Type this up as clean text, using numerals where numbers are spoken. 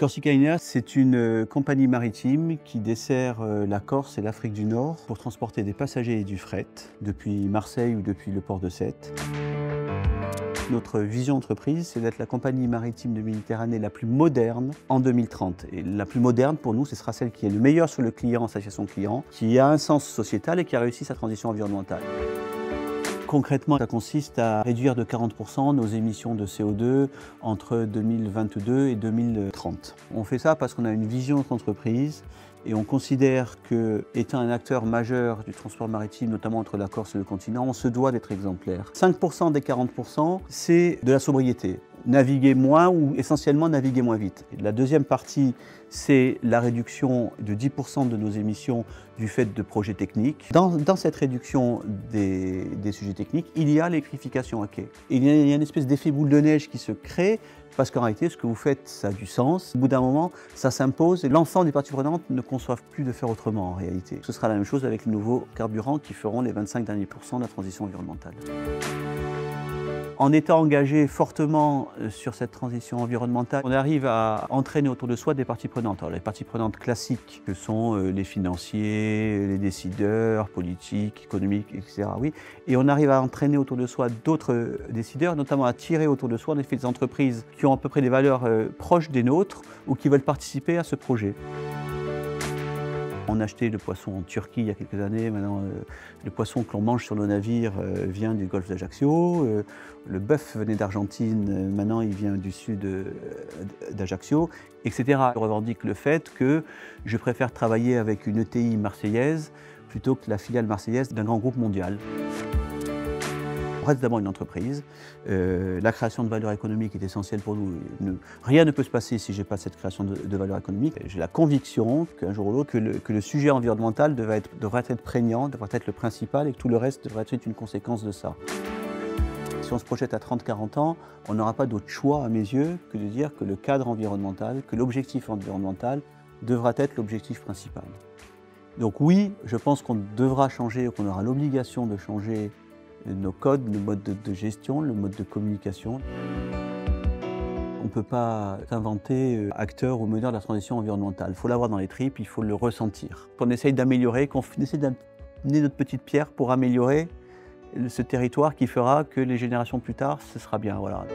Corsica Linea, c'est une compagnie maritime qui dessert la Corse et l'Afrique du Nord pour transporter des passagers et du fret depuis Marseille ou depuis le port de Sète. Notre vision d'entreprise, c'est d'être la compagnie maritime de Méditerranée la plus moderne en 2030. Et la plus moderne, pour nous, ce sera celle qui est le meilleur sur le client, sa gestion client, qui a un sens sociétal et qui a réussi sa transition environnementale. Concrètement, ça consiste à réduire de 40% nos émissions de CO2 entre 2022 et 2030. On fait ça parce qu'on a une vision d'entreprise et on considère qu'étant un acteur majeur du transport maritime, notamment entre la Corse et le continent, on se doit d'être exemplaire. 5% des 40%, c'est de la sobriété. Naviguer moins ou essentiellement naviguer moins vite. Et la deuxième partie, c'est la réduction de 10% de nos émissions du fait de projets techniques. Dans cette réduction des sujets techniques, il y a l'électrification à quai. Il y a une espèce d'effet boule de neige qui se crée parce qu'en réalité, ce que vous faites, ça a du sens. Au bout d'un moment, ça s'impose et l'ensemble des parties prenantes ne conçoivent plus de faire autrement en réalité. Ce sera la même chose avec les nouveaux carburants qui feront les 25 derniers % de la transition environnementale. En étant engagé fortement sur cette transition environnementale, on arrive à entraîner autour de soi des parties prenantes. Alors, les parties prenantes classiques, que sont les financiers, les décideurs politiques, économiques, etc. Oui. Et on arrive à entraîner autour de soi d'autres décideurs, notamment à tirer autour de soi en effet des entreprises qui ont à peu près des valeurs proches des nôtres ou qui veulent participer à ce projet. On a acheté le poisson en Turquie il y a quelques années. Maintenant, le poisson que l'on mange sur nos navires vient du golfe d'Ajaccio. Le bœuf venait d'Argentine, maintenant il vient du sud d'Ajaccio, etc. Je revendique le fait que je préfère travailler avec une ETI marseillaise plutôt que la filiale marseillaise d'un grand groupe mondial. On reste d'abord une entreprise. La création de valeur économique est essentielle pour nous. Rien ne peut se passer si je n'ai pas cette création de valeur économique. J'ai la conviction qu'un jour ou l'autre, que le sujet environnemental devrait être prégnant, devrait être le principal et que tout le reste devrait être une conséquence de ça. Si on se projette à 30-40 ans, on n'aura pas d'autre choix à mes yeux que de dire que le cadre environnemental, que l'objectif environnemental devra être l'objectif principal. Donc oui, je pense qu'on devra changer, qu'on aura l'obligation de changer nos codes, le mode de gestion, le mode de communication. On ne peut pas s'inventer acteur ou meneur de la transition environnementale. Il faut l'avoir dans les tripes, il faut le ressentir. Qu'on essaye d'améliorer, qu'on essaie d'amener notre petite pierre pour améliorer ce territoire qui fera que les générations plus tard, ce sera bien. Voilà.